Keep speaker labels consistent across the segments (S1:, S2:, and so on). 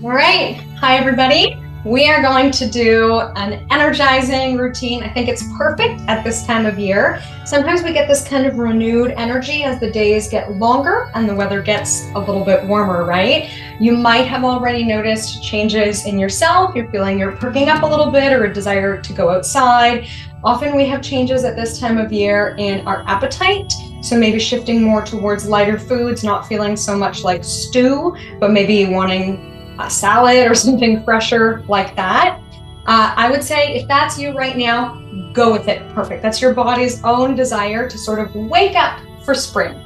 S1: All right. Hi, everybody. We are going to do an energizing routine. I think it's perfect at this time of year. Sometimes we get this kind of renewed energy as the days get longer and the weather gets a little bit warmer, right? You might have already noticed changes in yourself. You're feeling you're perking up a little bit or a desire to go outside. Often we have changes at this time of year in our appetite. So maybe shifting more towards lighter foods, not feeling so much like stew, but maybe wanting a salad or something fresher like that. I would say if that's you right now, go with it. Perfect. That's your body's own desire to sort of wake up for spring.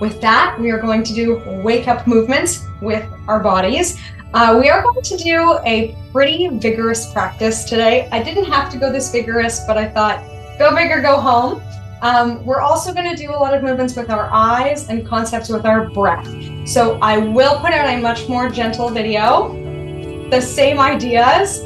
S1: With that, we are going to do wake up movements with our bodies. We are going to do a pretty vigorous practice today. I didn't have to go this vigorous, but I thought, go big or go home. We're also going to do a lot of movements with our eyes and concepts with our breath. So I will put out a much more gentle video. The same ideas,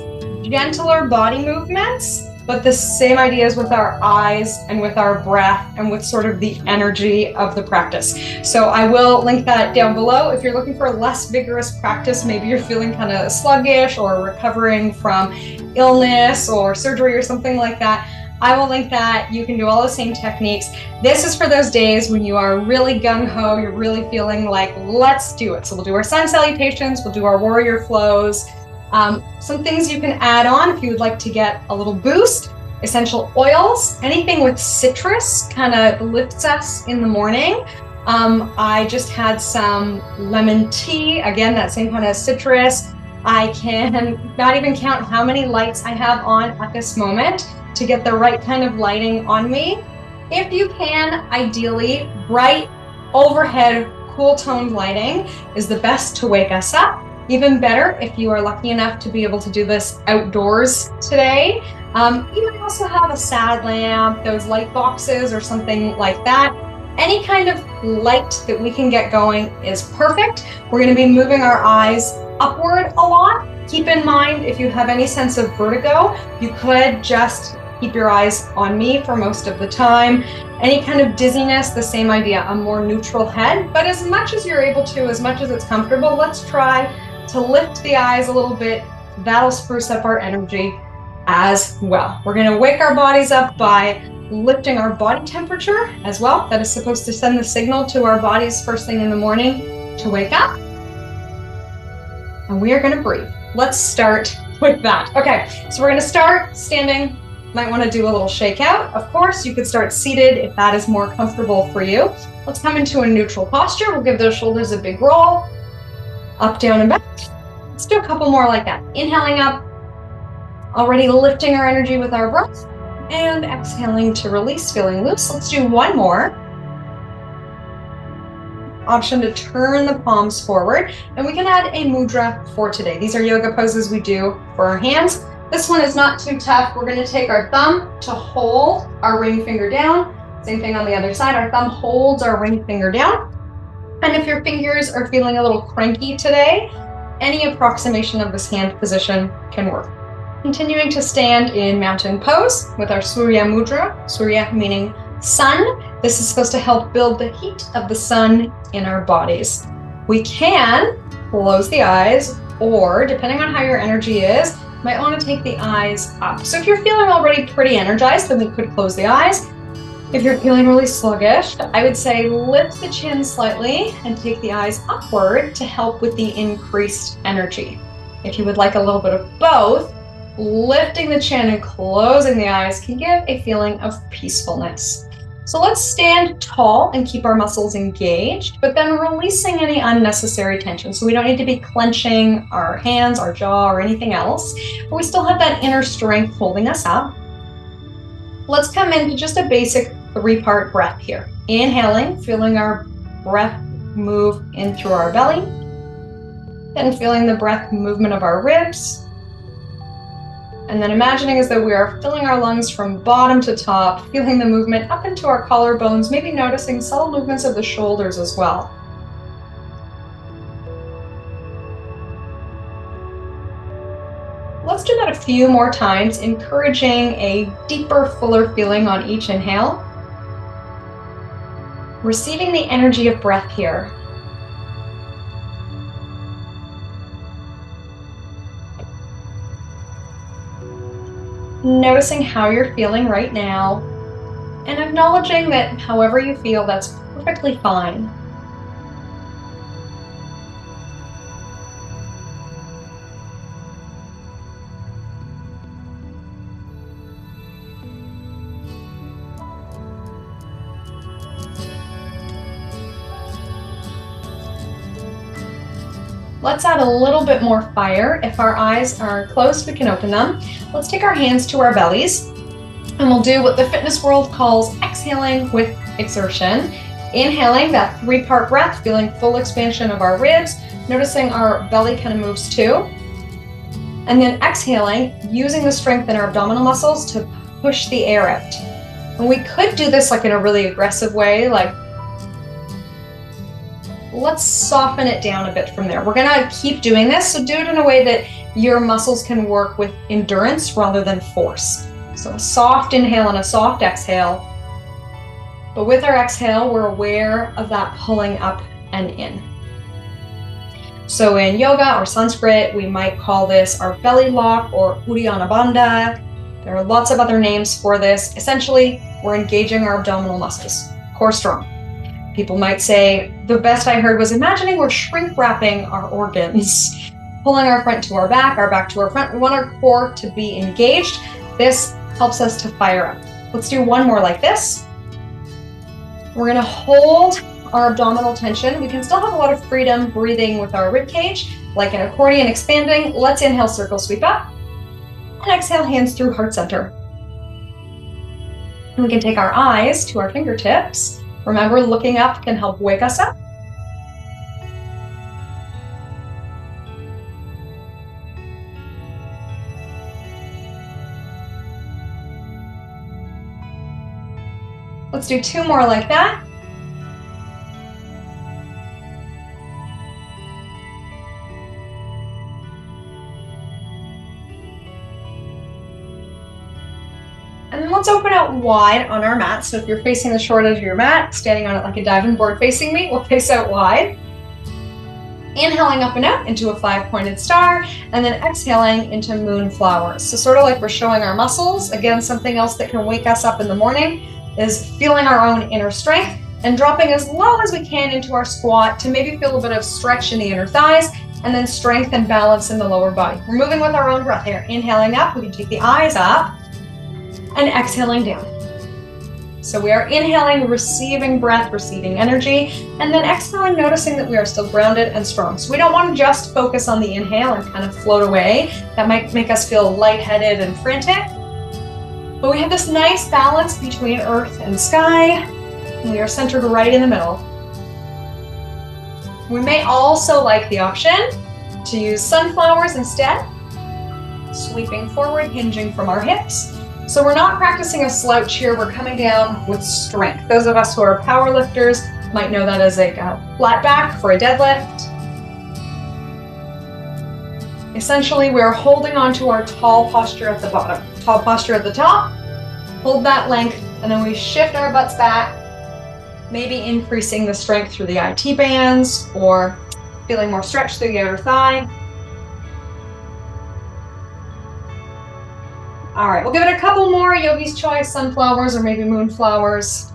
S1: gentler body movements, but the same ideas with our eyes and with our breath and with sort of the energy of the practice. So I will link that down below. If you're looking for a less vigorous practice, maybe you're feeling kind of sluggish or recovering from illness or surgery or something like that, I will link that. You can do all the same techniques. This is for those days when you are really gung-ho, you're really feeling like, let's do it. So we'll do our sun salutations, we'll do our warrior flows. Some things you can add on if you would like to get a little boost. Essential oils, anything with citrus kind of lifts us in the morning. I just had some lemon tea, again, that same kind of citrus. I can not even count how many lights I have on at this moment to get the right kind of lighting on me. If you can, ideally, bright overhead, cool toned lighting is the best to wake us up. Even better if you are lucky enough to be able to do this outdoors today. You might also have a sad lamp, those light boxes or something like that. Any kind of light that we can get going is perfect. We're going to be moving our eyes upward a lot. Keep in mind, if you have any sense of vertigo, you could just keep your eyes on me for most of the time. Any kind of dizziness, the same idea, a more neutral head. But as much as you're able to, as much as it's comfortable, let's try to lift the eyes a little bit. That'll spruce up our energy as well. We're going to wake our bodies up by lifting our body temperature as well. That is supposed to send the signal to our bodies first thing in the morning to wake up. And we are going to breathe. Let's start with that. Okay, so we're going to start standing. Might want to do a little shakeout. Of course, you could start seated if that is more comfortable for you. Let's come into a neutral posture. We'll give those shoulders a big roll. Up, down, and back. Let's do a couple more like that. Inhaling up, already lifting our energy with our breath, and exhaling to release, feeling loose. Let's do one more. Option to turn the palms forward, and we can add a mudra for today. These are yoga poses we do for our hands. This one is not too tough. We're going to take our thumb to hold our ring finger down. Same thing on the other side. Our thumb holds our ring finger down. And if your fingers are feeling a little cranky today, any approximation of this hand position can work. Continuing to stand in mountain pose with our Surya Mudra, Surya meaning sun. This is supposed to help build the heat of the sun in our bodies. We can close the eyes, or depending on how your energy is, might want to take the eyes up. So if you're feeling already pretty energized, then we could close the eyes. If you're feeling really sluggish, I would say lift the chin slightly and take the eyes upward to help with the increased energy. If you would like a little bit of both, lifting the chin and closing the eyes can give a feeling of peacefulness. So let's stand tall and keep our muscles engaged, but then releasing any unnecessary tension. So we don't need to be clenching our hands, our jaw, or anything else, but we still have that inner strength holding us up. Let's come into just a basic 3-part breath here. Inhaling, feeling our breath move in through our belly, then feeling the breath movement of our ribs, and then imagining as though we are filling our lungs from bottom to top, feeling the movement up into our collarbones, maybe noticing subtle movements of the shoulders as well. Let's do that a few more times, encouraging a deeper, fuller feeling on each inhale. Receiving the energy of breath here. noticing how you're feeling right now, and acknowledging that however you feel, that's perfectly fine. Let's add a little bit more fire. If our eyes are closed, we can open them. Let's take our hands to our bellies, and we'll do what the fitness world calls exhaling with exertion. Inhaling that 3-part breath, feeling full expansion of our ribs, noticing our belly kind of moves too. And then exhaling, using the strength in our abdominal muscles to push the air out. And we could do this like in a really aggressive way, like let's soften it down a bit from there. We're gonna keep doing this, so do it in a way that your muscles can work with endurance rather than force. So a soft inhale and a soft exhale. But with our exhale, we're aware of that pulling up and in. So in yoga or Sanskrit, we might call this our belly lock or Uddiyana Bandha. There are lots of other names for this. Essentially, we're engaging our abdominal muscles, core strong. People might say, the best I heard was imagining we're shrink wrapping our organs, pulling our front to our back to our front. We want our core to be engaged. This helps us to fire up. Let's do one more like this. We're gonna hold our abdominal tension. We can still have a lot of freedom breathing with our rib cage, like an accordion expanding. Let's inhale, circle, sweep up, and exhale, hands through heart center. And we can take our eyes to our fingertips. Remember, looking up can help wake us up. Let's do 2 more like that. And then let's open out wide on our mat. So if you're facing the short edge of your mat, standing on it like a diving board facing me, we'll face out wide. Inhaling up and out into a 5-pointed star, and then exhaling into moonflowers. So sort of like we're showing our muscles. Again, something else that can wake us up in the morning is feeling our own inner strength and dropping as low as we can into our squat to maybe feel a bit of stretch in the inner thighs, and then strength and balance in the lower body. We're moving with our own breath here. Inhaling up, we can take the eyes up, and exhaling down. So we are inhaling, receiving breath, receiving energy, and then exhaling, noticing that we are still grounded and strong. So we don't want to just focus on the inhale and kind of float away. That might make us feel lightheaded and frantic. But we have this nice balance between earth and sky, and we are centered right in the middle. We may also like the option to use sunflowers instead, sweeping forward, hinging from our hips. So we're not practicing a slouch here, we're coming down with strength. Those of us who are power lifters might know that as a flat back for a deadlift. Essentially, we're holding on to our tall posture at the bottom, tall posture at the top, hold that length, and then we shift our butts back, maybe increasing the strength through the IT bands or feeling more stretch through the outer thigh. All right, we'll give it a couple more. Yogi's choice, sunflowers or maybe moonflowers.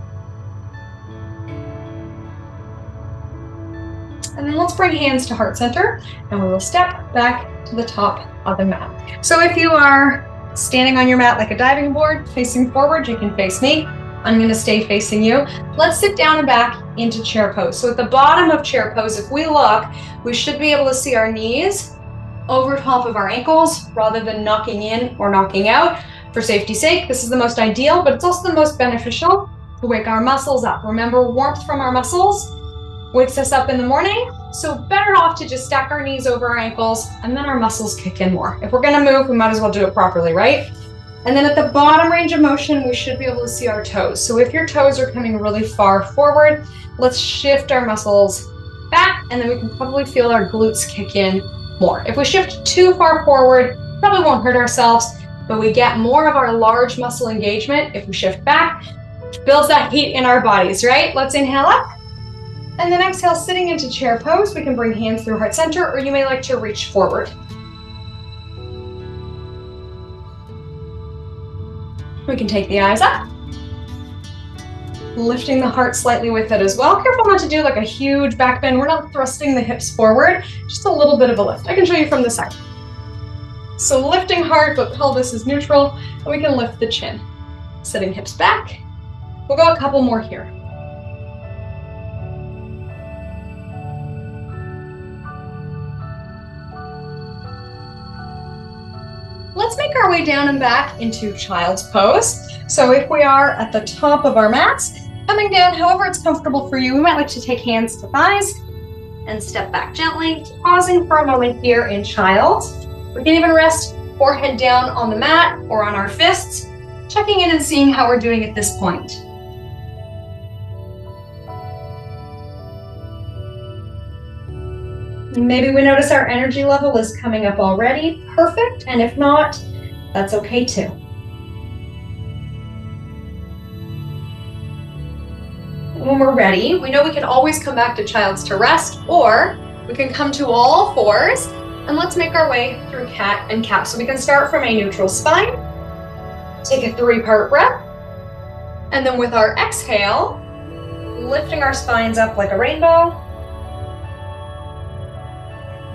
S1: And then let's bring hands to heart center, and we will step back to the top of the mat. So if you are standing on your mat like a diving board, facing forward, you can face me. I'm gonna stay facing you. Let's sit down and back into chair pose. So at the bottom of chair pose, if we look, we should be able to see our knees over top of our ankles rather than knocking in or knocking out. For safety's sake, this is the most ideal, but it's also the most beneficial to wake our muscles up. Remember, warmth from our muscles wakes us up in the morning, so better off to just stack our knees over our ankles and then our muscles kick in more. If we're gonna move, we might as well do it properly, right? And then at the bottom range of motion, we should be able to see our toes. So if your toes are coming really far forward, let's shift our muscles back, and then we can probably feel our glutes kick in more. If we shift too far forward, probably won't hurt ourselves, but we get more of our large muscle engagement if we shift back, which builds that heat in our bodies, right? Let's inhale up, and then exhale, sitting into chair pose. We can bring hands through heart center, or you may like to reach forward. We can take the eyes up, lifting the heart slightly with it as well. Careful not to do like a huge back bend. We're not thrusting the hips forward, just a little bit of a lift. I can show you from the side. So lifting heart, but pelvis is neutral, and we can lift the chin. Sitting hips back. We'll go a couple more here. Let's make our way down and back into child's pose. So if we are at the top of our mats, coming down however it's comfortable for you, we might like to take hands to thighs and step back gently, pausing for a moment here in child. We can even rest forehead down on the mat or on our fists, checking in and seeing how we're doing at this point. Maybe we notice our energy level is coming up already. Perfect. And if not, that's okay too. When we're ready, we know we can always come back to child's to rest, or we can come to all fours, and let's make our way through cat and cow. So we can start from a neutral spine, take a 3-part breath, and then with our exhale, lifting our spines up like a rainbow,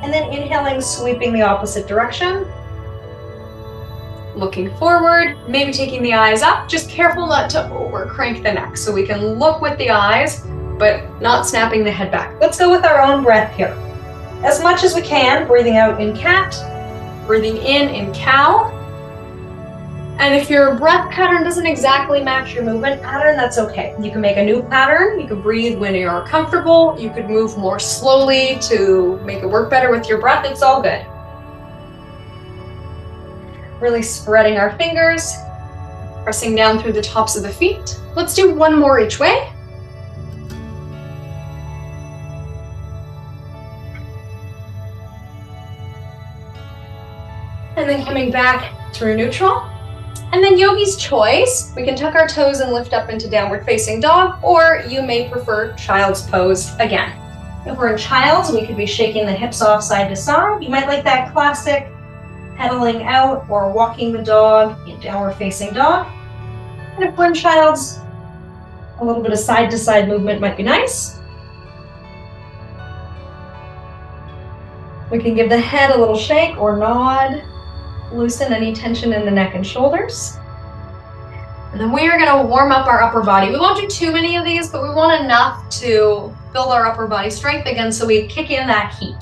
S1: and then inhaling, sweeping the opposite direction. Looking forward, maybe taking the eyes up, just careful not to over crank the neck. So we can look with the eyes, but not snapping the head back. Let's go with our own breath here. As much as we can, breathing out in cat, breathing in cow. And if your breath pattern doesn't exactly match your movement pattern, that's okay. You can make a new pattern. You can breathe when you're comfortable. You could move more slowly to make it work better with your breath. It's all good. Really spreading our fingers, pressing down through the tops of the feet. Let's do one more each way. And then coming back through neutral. And then yogi's choice, we can tuck our toes and lift up into downward facing dog, or you may prefer child's pose again. If we're in child's, we could be shaking the hips off side to side. You might like that classic pedaling out or walking the dog in downward facing dog. And if we're in child's, a little bit of side to side movement might be nice. We can give the head a little shake or nod. Loosen any tension in the neck and shoulders. And then we are going to warm up our upper body. We won't do too many of these, but we want enough to build our upper body strength again so we kick in that heat.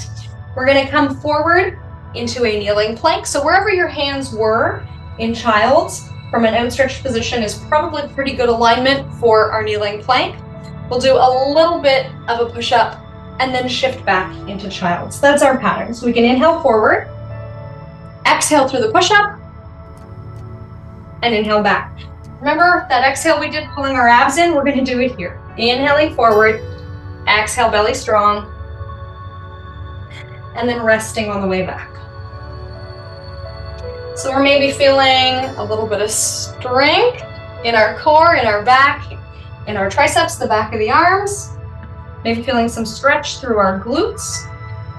S1: We're going to come forward into a kneeling plank. So wherever your hands were in child's, from an outstretched position is probably pretty good alignment for our kneeling plank. We'll do a little bit of a push-up and then shift back into child's. That's our pattern. So we can inhale forward. Exhale through the push-up, and inhale back. Remember that exhale we did pulling our abs in? We're going to do it here. Inhaling forward, exhale belly strong, and then resting on the way back. So we're maybe feeling a little bit of strength in our core, in our back, in our triceps, the back of the arms. Maybe feeling some stretch through our glutes,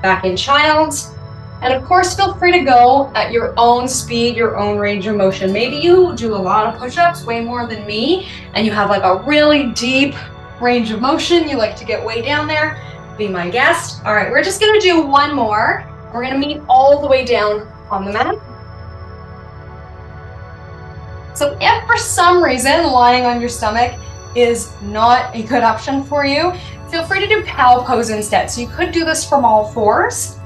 S1: back in child's. And of course, feel free to go at your own speed, your own range of motion. Maybe you do a lot of push-ups, way more than me, and you have like a really deep range of motion. You like to get way down there. Be my guest. All right, we're just gonna do one more. We're gonna meet all the way down on the mat. So if for some reason lying on your stomach is not a good option for you, feel free to do cow pose instead. So you could do this from all fours.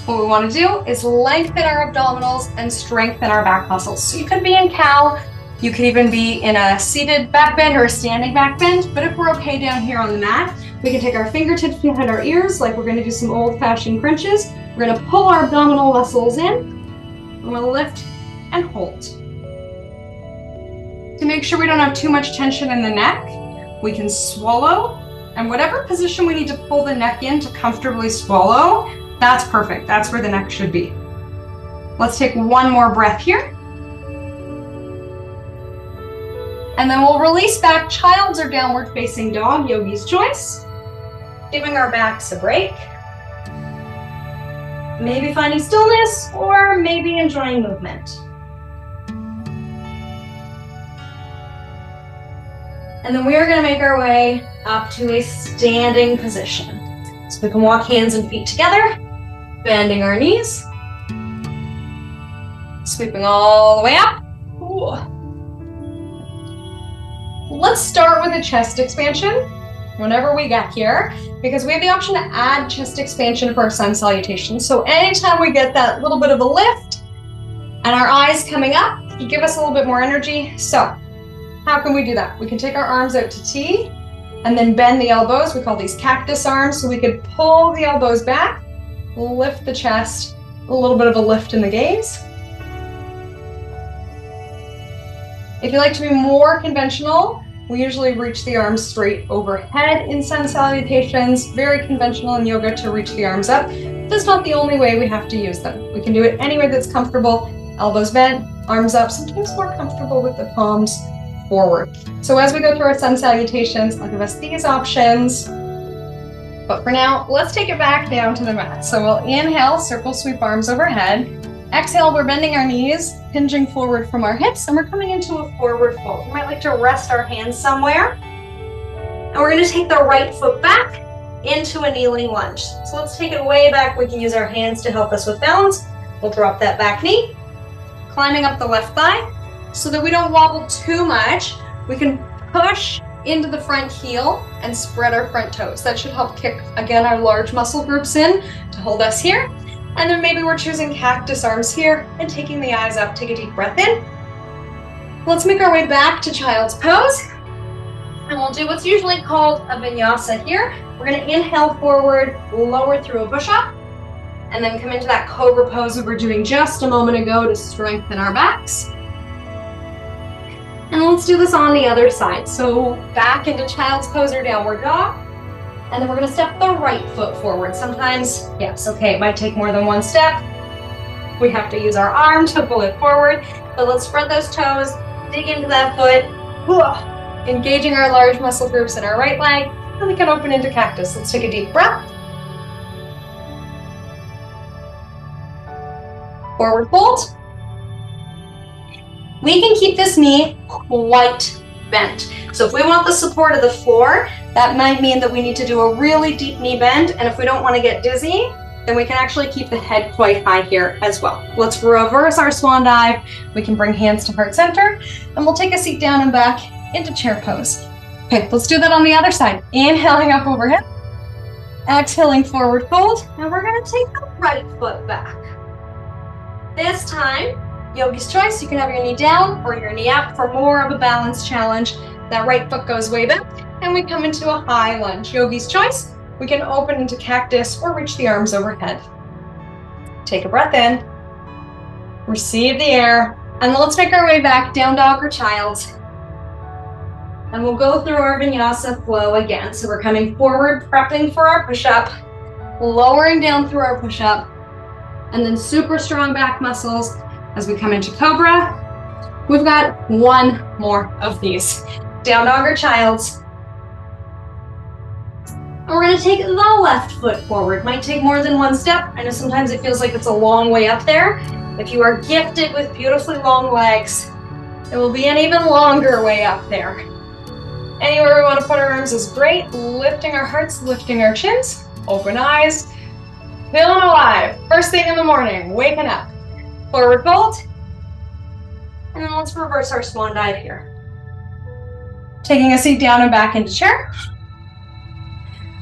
S1: What we want to do is lengthen our abdominals and strengthen our back muscles. So you could be in cow, you could even be in a seated back bend or a standing back bend, but if we're okay down here on the mat, we can take our fingertips behind our ears like we're going to do some old-fashioned crunches. We're going to pull our abdominal muscles in, and we'll lift and hold. To make sure we don't have too much tension in the neck, we can swallow, and whatever position we need to pull the neck in to comfortably swallow, that's perfect. That's where the neck should be. Let's take one more breath here. And then we'll release back, child's or downward facing dog, yogi's choice. Giving our backs a break. Maybe finding stillness or maybe enjoying movement. And then we are going to make our way up to a standing position. So we can walk hands and feet together, bending our knees, sweeping all the way up. Ooh. Let's start with a chest expansion whenever we get here, because we have the option to add chest expansion for our sun salutation. So anytime we get that little bit of a lift and our eyes coming up, you give us a little bit more energy. So how can we do that? We can take our arms out to T and then bend the elbows. We call these cactus arms. So we could pull the elbows back, lift the chest, a little bit of a lift in the gaze. If you like to be more conventional, we usually reach the arms straight overhead in sun salutations. Very conventional in yoga to reach the arms up. That's not the only way we have to use them. We can do it any way that's comfortable. Elbows bent, arms up, sometimes more comfortable with the palms forward. So as we go through our sun salutations, I'll give us these options. But for now, let's take it back down to the mat. So we'll inhale, circle sweep arms overhead. Exhale, we're bending our knees, hinging forward from our hips, and we're coming into a forward fold. We might like to rest our hands somewhere. And we're going to take the right foot back into a kneeling lunge. So let's take it way back. We can use our hands to help us with balance. We'll drop that back knee, climbing up the left thigh so that we don't wobble too much. We can push into the front heel and spread our front toes. That should help kick, again, our large muscle groups in to hold us here. And then maybe we're choosing cactus arms here and taking the eyes up. Take a deep breath in. Let's make our way back to child's pose. And we'll do what's usually called a vinyasa here. We're going to inhale forward, lower through a push-up, and then come into that cobra pose we were doing just a moment ago to strengthen our backs. And let's do this on the other side. So back into child's pose or downward dog. And then we're going to step the right foot forward. Sometimes, yes, okay, it might take more than one step. We have to use our arm to pull it forward. But let's spread those toes, dig into that foot, engaging our large muscle groups in our right leg. And we can open into cactus. Let's take a deep breath. Forward fold. We can keep this knee quite bent. So if we want the support of the floor, that might mean that we need to do a really deep knee bend. And if we don't want to get dizzy, then we can actually keep the head quite high here as well. Let's reverse our swan dive. We can bring hands to heart center, and we'll take a seat down and back into chair pose. Okay, let's do that on the other side. Inhaling up overhead, exhaling forward fold, and we're going to take the right foot back. This time, yogi's choice, you can have your knee down or your knee up for more of a balance challenge. That right foot goes way back, and we come into a high lunge. Yogi's choice, we can open into cactus or reach the arms overhead. Take a breath in, receive the air, and then let's make our way back, down dog or child's. And we'll go through our vinyasa flow again. So we're coming forward, prepping for our push-up, lowering down through our push-up, and then super strong back muscles as we come into cobra. We've got one more of these. Down dog or child's. And we're going to take the left foot forward. Might take more than one step. I know sometimes it feels like it's a long way up there. If you are gifted with beautifully long legs, it will be an even longer way up there. Anywhere we want to put our arms is great. Lifting our hearts, lifting our chins, open eyes, feeling alive. First thing in the morning, waking up. Forward fold. And then let's reverse our swan dive here. Taking a seat down and back into chair.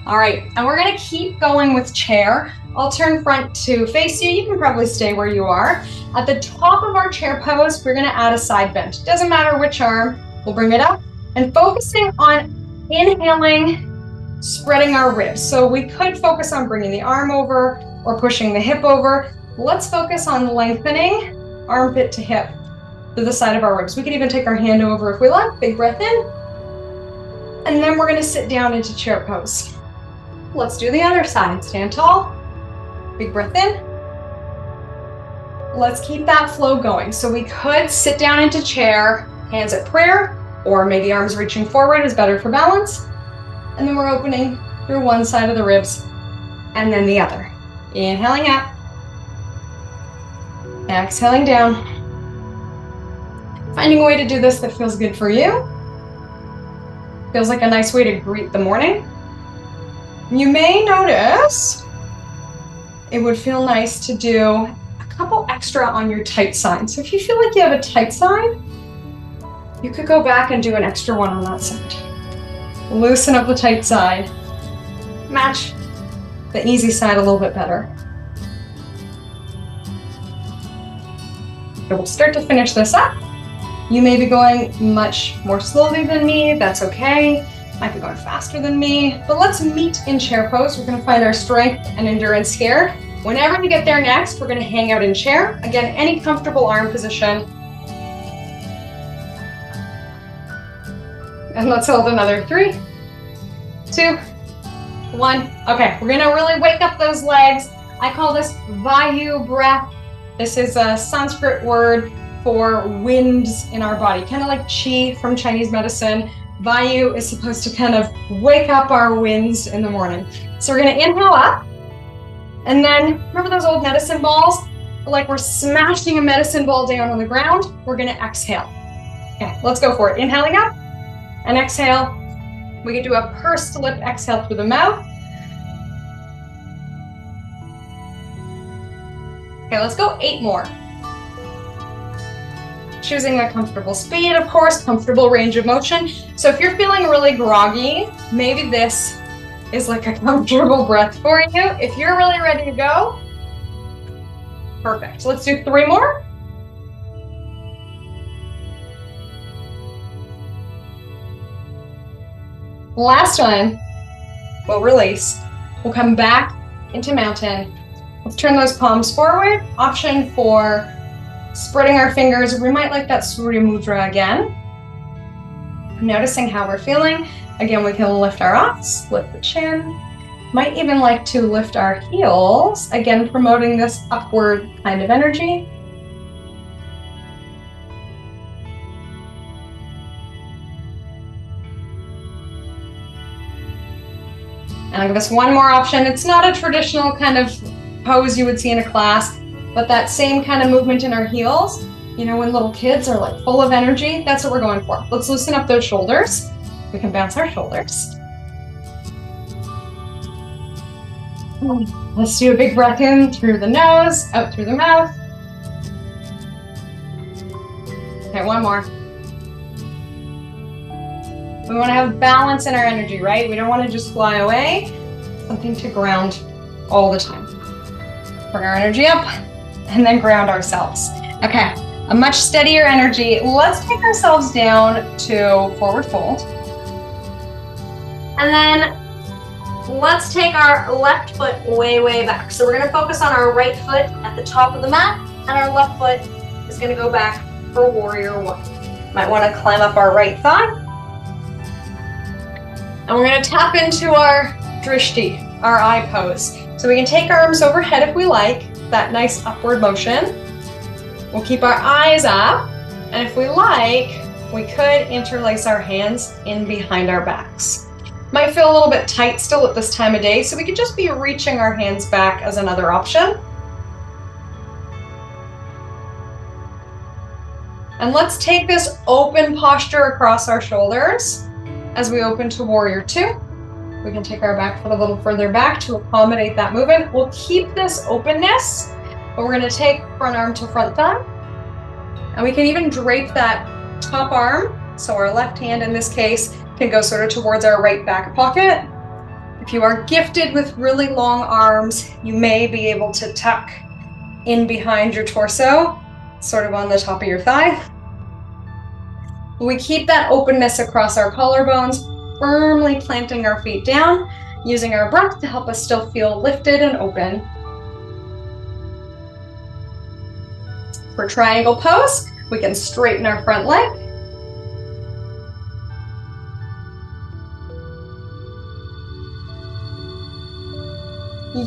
S1: All right, and we're gonna keep going with chair. I'll turn front to face you. You can probably stay where you are. At the top of our chair pose, we're gonna add a side bend. Doesn't matter which arm, we'll bring it up and focusing on inhaling, spreading our ribs. So we could focus on bringing the arm over or pushing the hip over. Let's focus on lengthening armpit to hip to the side of our ribs. We could even take our hand over if we like. Big breath in. And then we're gonna sit down into chair pose. Let's do the other side. Stand tall. Big breath in. Let's keep that flow going. So we could sit down into chair, hands at prayer, or maybe arms reaching forward is better for balance. And then we're opening through one side of the ribs and then the other. Inhaling up. Exhaling down. Finding a way to do this that feels good for you. Feels like a nice way to greet the morning. You may notice it would feel nice to do a couple extra on your tight side. So if you feel like you have a tight side, you could go back and do an extra one on that side. Loosen up the tight side. Match the easy side a little bit better. So we'll start to finish this up. You may be going much more slowly than me. That's okay. Might be going faster than me, but let's meet in chair pose. We're going to find our strength and endurance here. Whenever we get there next, we're going to hang out in chair. Again, any comfortable arm position. And let's hold another 3, 2, 1. Okay, we're going to really wake up those legs. I call this Vayu breath. This is a Sanskrit word for winds in our body, kind of like qi from Chinese medicine. Vayu is supposed to kind of wake up our winds in the morning. So we're going to inhale up. And then remember those old medicine balls? Like we're smashing a medicine ball down on the ground. We're going to exhale. Okay, let's go for it. Inhaling up and exhale. We can do a pursed lip exhale through the mouth. Okay, let's go 8 more. Choosing a comfortable speed, of course, comfortable range of motion. So if you're feeling really groggy, maybe this is like a comfortable breath for you. If you're really ready to go, perfect. So let's do 3 more. Last one, we'll release. We'll come back into mountain. Let's turn those palms forward. Option for spreading our fingers. We might like that Surya Mudra again. Noticing how we're feeling. Again, we can lift our eyes, lift the chin. Might even like to lift our heels. Again, promoting this upward kind of energy. And I'll give us one more option. It's not a traditional kind of pose you would see in a class, but that same kind of movement in our heels, you know, when little kids are like full of energy, that's what we're going for. Let's loosen up those shoulders. We can bounce our shoulders. Let's do a big breath in through the nose, out through the mouth. Okay, one more. We want to have balance in our energy, right? We don't want to just fly away. Something to ground all the time. Bring our energy up and then ground ourselves. Okay, a much steadier energy. Let's take ourselves down to forward fold. And then let's take our left foot way, way back. So we're going to focus on our right foot at the top of the mat, and our left foot is going to go back for warrior 1. Might want to climb up our right thigh. And we're going to tap into our drishti, our eye pose. So we can take our arms overhead if we like, that nice upward motion. We'll keep our eyes up, and if we like, we could interlace our hands in behind our backs. Might feel a little bit tight still at this time of day, so we could just be reaching our hands back as another option. And let's take this open posture across our shoulders as we open to warrior 2. We can take our back foot a little further back to accommodate that movement. We'll keep this openness, but we're going to take front arm to front thumb. And we can even drape that top arm. So our left hand in this case can go sort of towards our right back pocket. If you are gifted with really long arms, you may be able to tuck in behind your torso, sort of on the top of your thigh. We keep that openness across our collarbones, firmly planting our feet down, using our breath to help us still feel lifted and open. For triangle pose, we can straighten our front leg.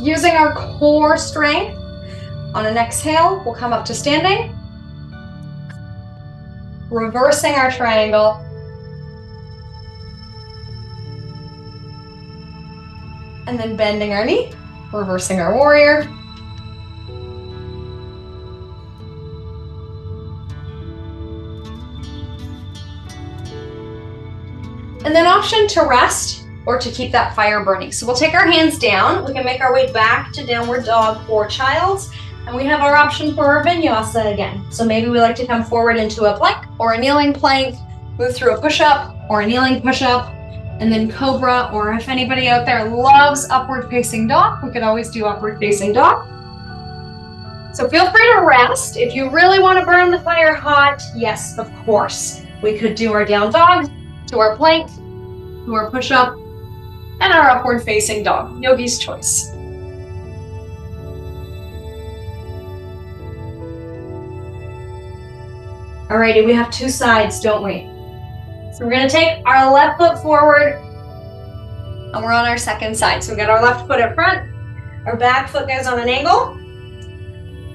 S1: Using our core strength, on an exhale, we'll come up to standing. Reversing our triangle. And then bending our knee, reversing our warrior. And then option to rest or to keep that fire burning. So we'll take our hands down. We can make our way back to downward dog or child's. And we have our option for our vinyasa again. So maybe we like to come forward into a plank or a kneeling plank, move through a push-up or a kneeling push-up, and then cobra, or if anybody out there loves upward facing dog, we could always do upward facing dog. So feel free to rest. If you really want to burn the fire hot, yes, of course. We could do our down dog, to our plank, to our push-up, and our upward facing dog, yogi's choice. Alrighty, we have two sides, don't we? So we're gonna take our left foot forward and we're on our second side. So we got our left foot up front, our back foot goes on an angle.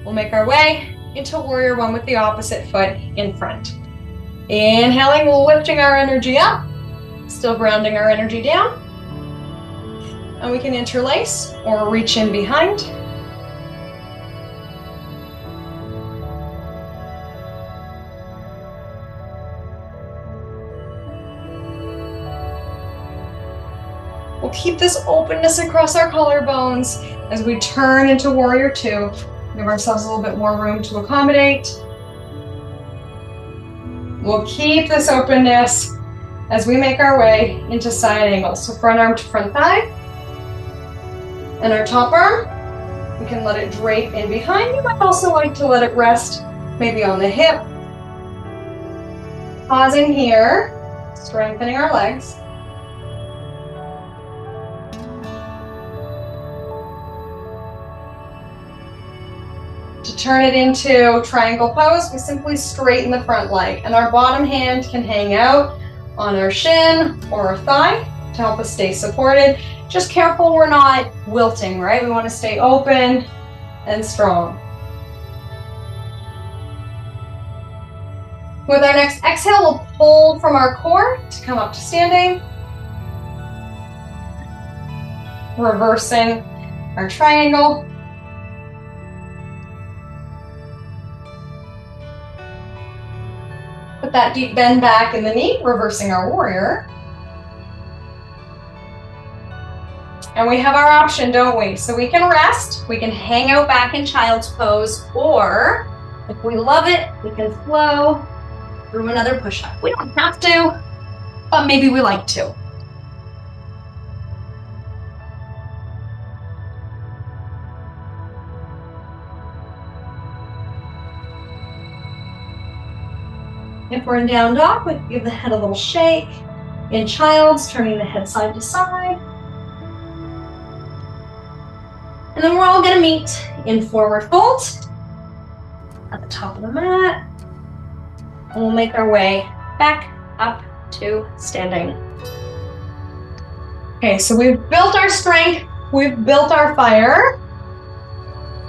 S1: We'll make our way into warrior one with the opposite foot in front. Inhaling, lifting our energy up, still grounding our energy down. And we can interlace or reach in behind. We'll keep this openness across our collarbones as we turn into warrior two. Give ourselves a little bit more room to accommodate. We'll keep this openness as we make our way into side angles. So front arm to front thigh. And our top arm, we can let it drape in behind. You might also like to let it rest maybe on the hip. Pausing here, strengthening our legs. To turn it into triangle pose, we simply straighten the front leg and our bottom hand can hang out on our shin or our thigh to help us stay supported. Just careful we're not wilting, right? We want to stay open and strong. With our next exhale, we'll pull from our core to come up to standing. Reversing our triangle. Put that deep bend back in the knee, reversing our warrior. And we have our option, don't we? So we can rest, we can hang out back in child's pose, or if we love it, we can flow through another push-up. We don't have to, but maybe we like to. If we're in down dog, we can give the head a little shake. In child's, turning the head side to side. And then we're all gonna meet in forward fold at the top of the mat. And we'll make our way back up to standing. Okay, so we've built our strength, we've built our fire.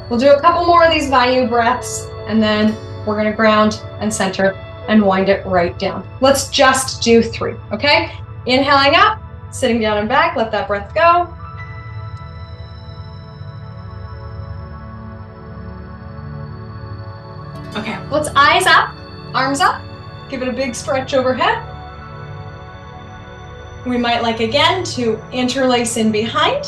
S1: We'll do a couple more of these Vayu breaths, and then we're gonna ground and center and wind it right down. Let's just do 3, okay? Inhaling up, sitting down and back, let that breath go. Okay, let's eyes up, arms up, give it a big stretch overhead. We might like again to interlace in behind.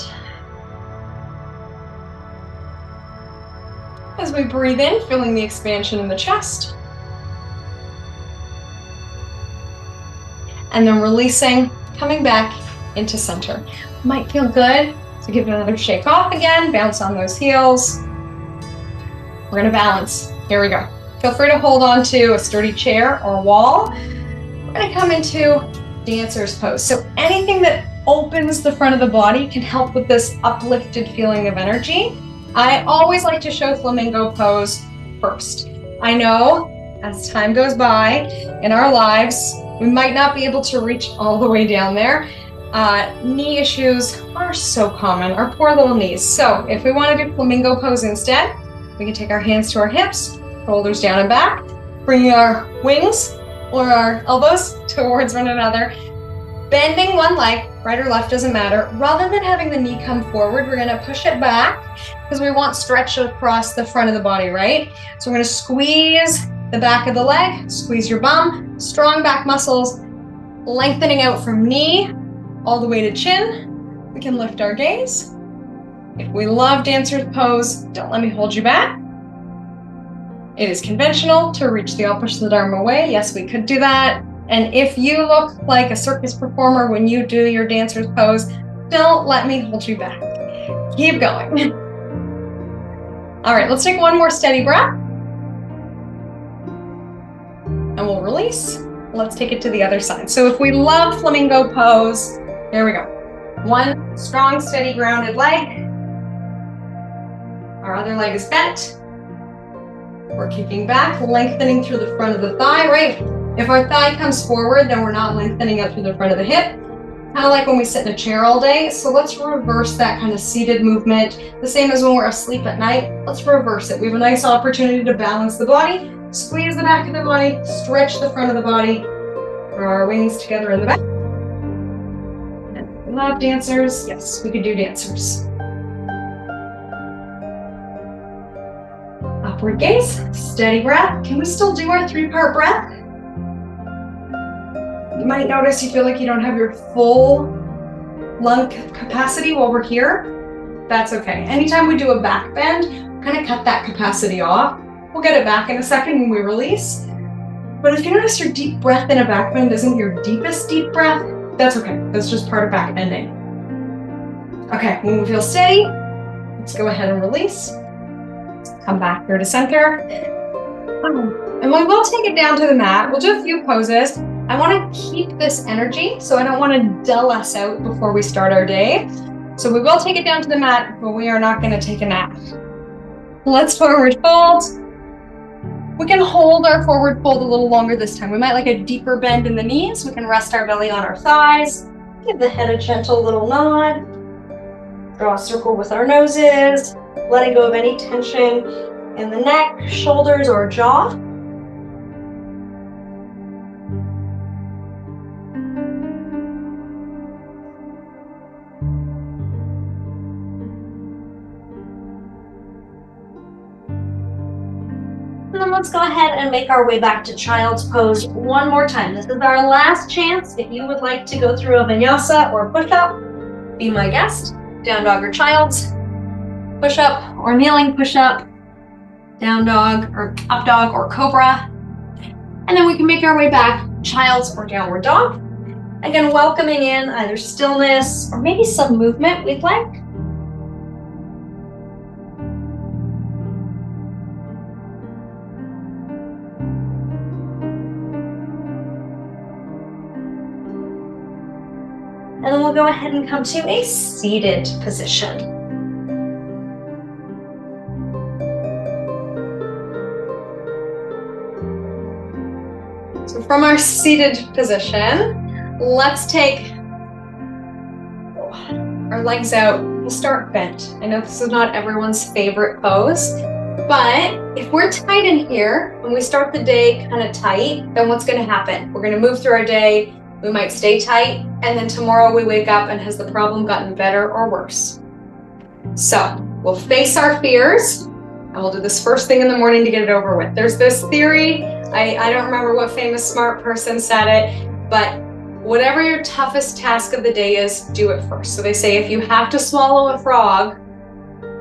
S1: As we breathe in, feeling the expansion in the chest. And then releasing, coming back into center. Might feel good to give it another shake off again, bounce on those heels. We're gonna balance, here we go. Feel free to hold on to a sturdy chair or wall. We're gonna come into dancer's pose. So anything that opens the front of the body can help with this uplifted feeling of energy. I always like to show flamingo pose first. I know as time goes by in our lives, we might not be able to reach all the way down there. Knee issues are so common, our poor little knees. So if we want to do flamingo pose instead, we can take our hands to our hips, shoulders down and back, bringing our wings or our elbows towards one another, bending one leg, right or left, doesn't matter. Rather than having the knee come forward, we're gonna push it back because we want stretch across the front of the body, right? So we're gonna squeeze the back of the leg, squeeze your bum, strong back muscles, Lengthening out from knee all the way to chin. We can lift our gaze. If we love dancer's pose, don't let me hold you back. It is conventional to reach the opposite arm away. Yes, we could do that. And if you look like a circus performer when you do your dancer's pose, don't let me hold you back. Keep going. All right, let's take one more steady breath. And we'll release. Let's take it to the other side. So if we love flamingo pose, here we go. One strong, steady, grounded leg. Our other leg is bent. We're kicking back, lengthening through the front of the thigh, right? If our thigh comes forward, then we're not lengthening up through the front of the hip. Kind of like when we sit in a chair all day. So let's reverse that kind of seated movement. The same as when we're asleep at night. Let's reverse it. We have a nice opportunity to balance the body. Squeeze the back of the body, stretch the front of the body. Draw our wings together in the back. And we love dancers. Yes, we could do dancers. Upward gaze, steady breath. Can we still do our 3-part breath? You might notice you feel like you don't have your full lung capacity while we're here. That's okay. Anytime we do a back bend, kind of cut that capacity off. We'll get it back in a second when we release. But if you notice your deep breath in a back bend isn't your deepest deep breath, that's okay. That's just part of back bending. Okay, when we feel steady, let's go ahead and release. Come back here to center. And we will take it down to the mat. We'll do a few poses. I want to keep this energy, so I don't want to dull us out before we start our day. So we will take it down to the mat, but we are not going to take a nap. Let's forward fold. We can hold our forward fold a little longer this time. We might like a deeper bend in the knees. We can rest our belly on our thighs. Give the head a gentle little nod. Draw a circle with our noses. Letting go of any tension in the neck, shoulders, or jaw. And then let's go ahead and make our way back to child's pose one more time. This is our last chance. If you would like to go through a vinyasa or push-up, be my guest. Down dog or child's. Push-up or kneeling push-up. Down dog or up dog or cobra. And then we can make our way back, child's or downward dog. Again, welcoming in either stillness or maybe some movement we'd like. And then we'll go ahead and come to a seated position. So from our seated position, let's take our legs out. We'll start bent. I know this is not everyone's favorite pose, but if we're tight in here and we start the day kind of tight, then what's going to happen? We're going to move through our day. We might stay tight, and then tomorrow we wake up and has the problem gotten better or worse? So we'll face our fears, and we'll do this first thing in the morning to get it over with. There's this theory, I don't remember what famous smart person said it, but whatever your toughest task of the day is, do it first. So they say if you have to swallow a frog,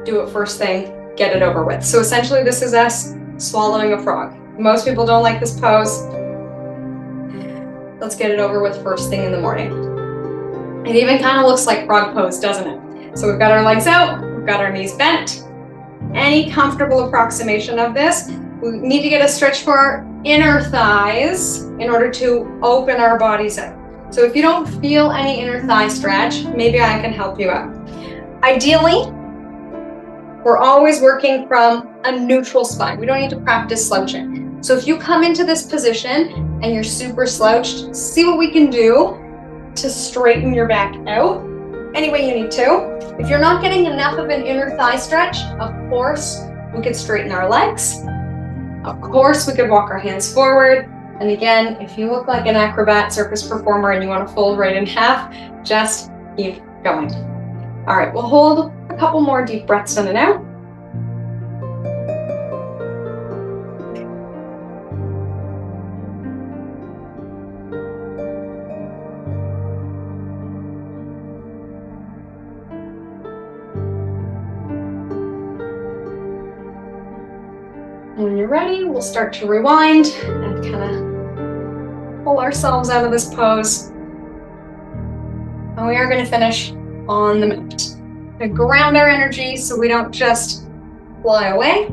S1: do it first thing, get it over with. So essentially this is us swallowing a frog. Most people don't like this pose. Let's get it over with first thing in the morning. It even kind of looks like frog pose, doesn't it? So we've got our legs out, we've got our knees bent. Any comfortable approximation of this. We need to get a stretch for our inner thighs in order to open our bodies out. So if you don't feel any inner thigh stretch, maybe I can help you out. Ideally, we're always working from a neutral spine. We don't need to practice slouching. So if you come into this position and you're super slouched, see what we can do to straighten your back out any way you need to. If you're not getting enough of an inner thigh stretch, of course, we could straighten our legs. Of course, we could walk our hands forward. And again, if you look like an acrobat circus performer and you want to fold right in half, just keep going. All right, we'll hold a couple more deep breaths in and out. when you're ready, we'll start to rewind and kind of pull ourselves out of this pose. And we are going to finish on the mat. To ground our energy so we don't just fly away.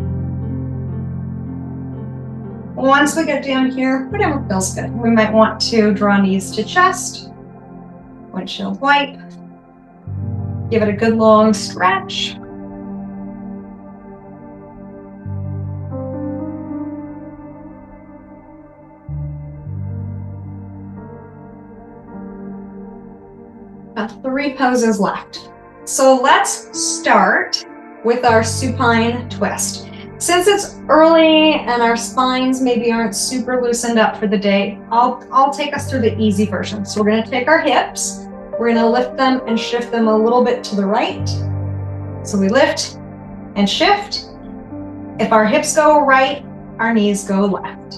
S1: Once we get down here, whatever feels good. We might want to draw knees to chest, windshield wipe. Give it a good long stretch. Got 3 poses left. So let's start with our supine twist. Since it's early and our spines maybe aren't super loosened up for the day, I'll take us through the easy version. So we're going to take our hips, we're going to lift them and shift them a little bit to the right. So we lift and shift. If our hips go right, our knees go left.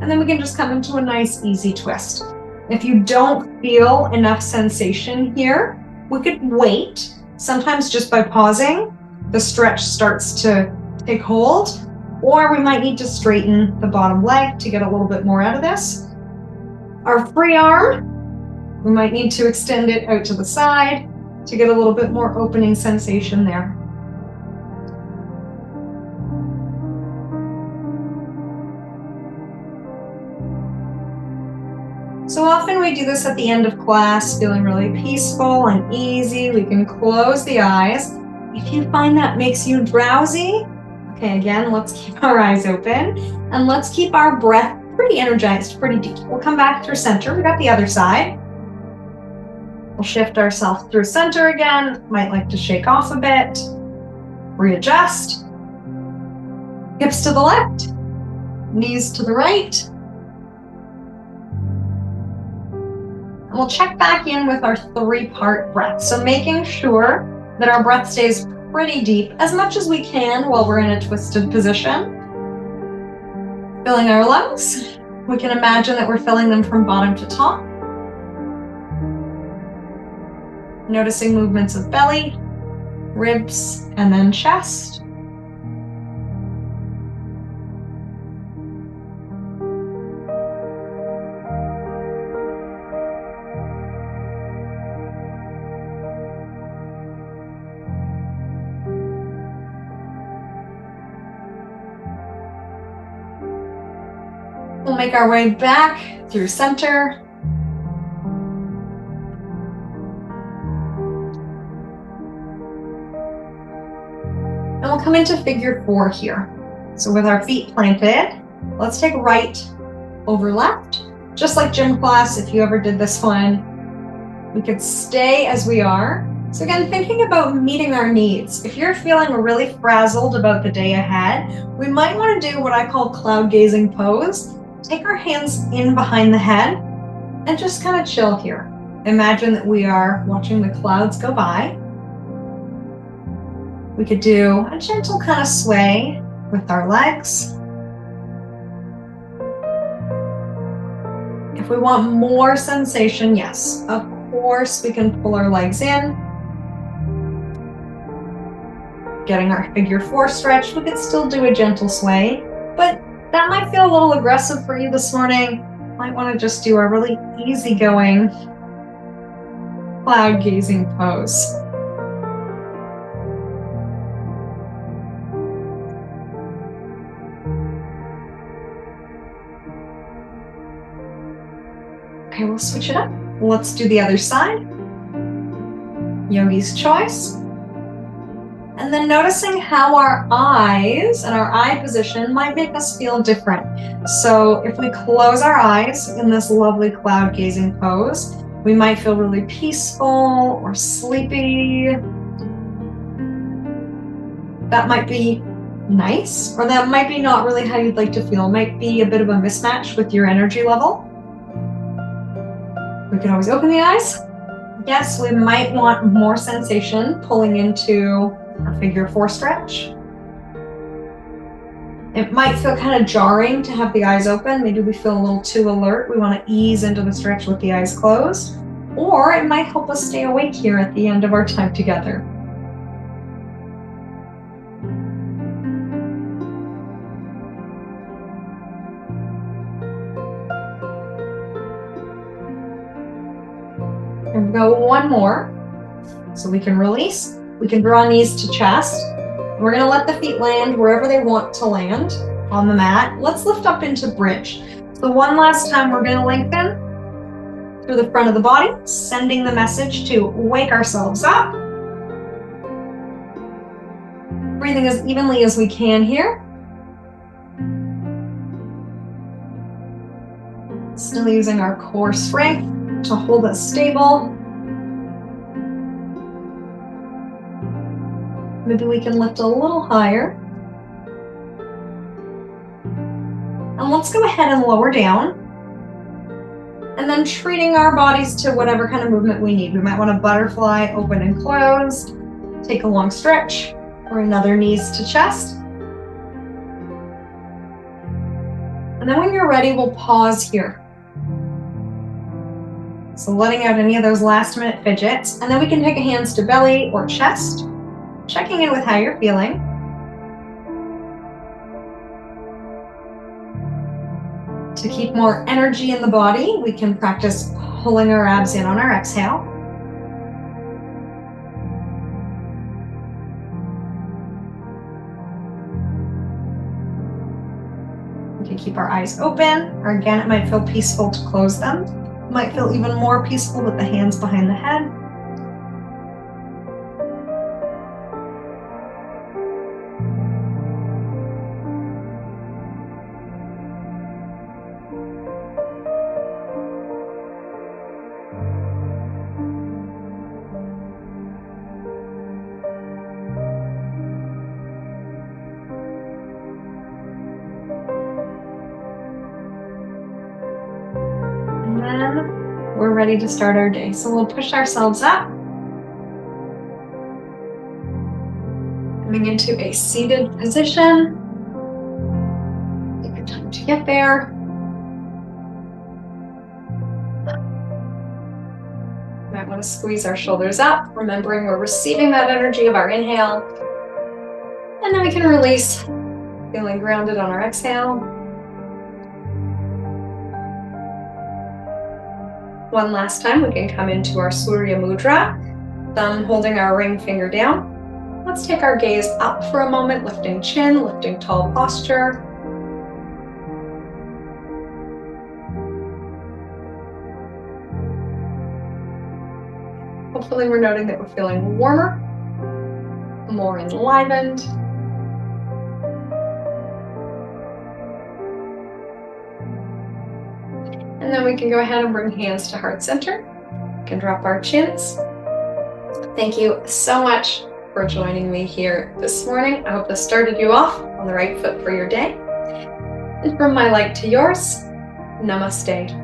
S1: And then we can just come into a nice easy twist. If you don't feel enough sensation here, we could wait. Sometimes just by pausing, the stretch starts to take hold, or we might need to straighten the bottom leg to get a little bit more out of this. Our free arm, we might need to extend it out to the side to get a little bit more opening sensation there. So often we do this at the end of class, feeling really peaceful and easy. We can close the eyes. If you find that makes you drowsy, okay, again, let's keep our eyes open and let's keep our breath pretty energized, pretty deep. We'll come back through center. We got the other side. We'll shift ourselves through center again. Might like to shake off a bit, readjust. Hips to the left, knees to the right. And we'll check back in with our 3-part breath. So making sure that our breath stays pretty deep, as much as we can while we're in a twisted position. Filling our lungs. We can imagine that we're filling them from bottom to top. Noticing movements of belly, ribs, and then chest. We'll make our way back through center. And we'll come into figure 4 here. So with our feet planted, let's take right over left. Just like gym class, if you ever did this one, we could stay as we are. So again, thinking about meeting our needs. If you're feeling really frazzled about the day ahead, we might want to do what I call cloud gazing pose. Take our hands in behind the head and just kind of chill here. Imagine that we are watching the clouds go by. We could do a gentle kind of sway with our legs. If we want more sensation, yes, of course, we can pull our legs in. Getting our figure 4 stretch, we could still do a gentle sway, but that might feel a little aggressive for you this morning. Might want to just do a really easygoing cloud gazing pose. Okay, we'll switch it up. Let's do the other side. Yogi's choice. And then noticing how our eyes and our eye position might make us feel different. So if we close our eyes in this lovely cloud gazing pose, we might feel really peaceful or sleepy. That might be nice, or that might be not really how you'd like to feel. It might be a bit of a mismatch with your energy level. We can always open the eyes. Yes, we might want more sensation pulling into our figure 4 stretch. It might feel kind of jarring to have the eyes open. Maybe we feel a little too alert. We want to ease into the stretch with the eyes closed. Or it might help us stay awake here at the end of our time together. going to go one more so we can release. We can draw knees to chest. We're going to let the feet land wherever they want to land on the mat. Let's lift up into bridge. So one last time, we're going to lengthen through the front of the body, sending the message to wake ourselves up. Breathing as evenly as we can here. Still using our core strength to hold us stable. Maybe we can lift a little higher. And let's go ahead and lower down. And then treating our bodies to whatever kind of movement we need. We might want to butterfly, open and closed, take a long stretch, or another knees to chest. And then when you're ready, we'll pause here. So letting out any of those last minute fidgets. And then we can take a hands to belly or chest, checking in with how you're feeling. To keep more energy in the body, we can practice pulling our abs in on our exhale. We can keep our eyes open, or again, it might feel peaceful to close them. It might feel even more peaceful with the hands behind the head. We're ready to start our day. So we'll push ourselves up. Coming into a seated position. Take your time to get there. Might want to squeeze our shoulders up, remembering we're receiving that energy of our inhale. And then we can release, feeling grounded on our exhale. One last time, we can come into our Surya Mudra, thumb holding our ring finger down. Let's take our gaze up for a moment, lifting chin, lifting tall posture. Hopefully we're noting that we're feeling warmer, more enlivened. And then we can go ahead and bring hands to heart center. We can drop our chins. Thank you so much for joining me here this morning. I hope this started you off on the right foot for your day. And from my light to yours, namaste.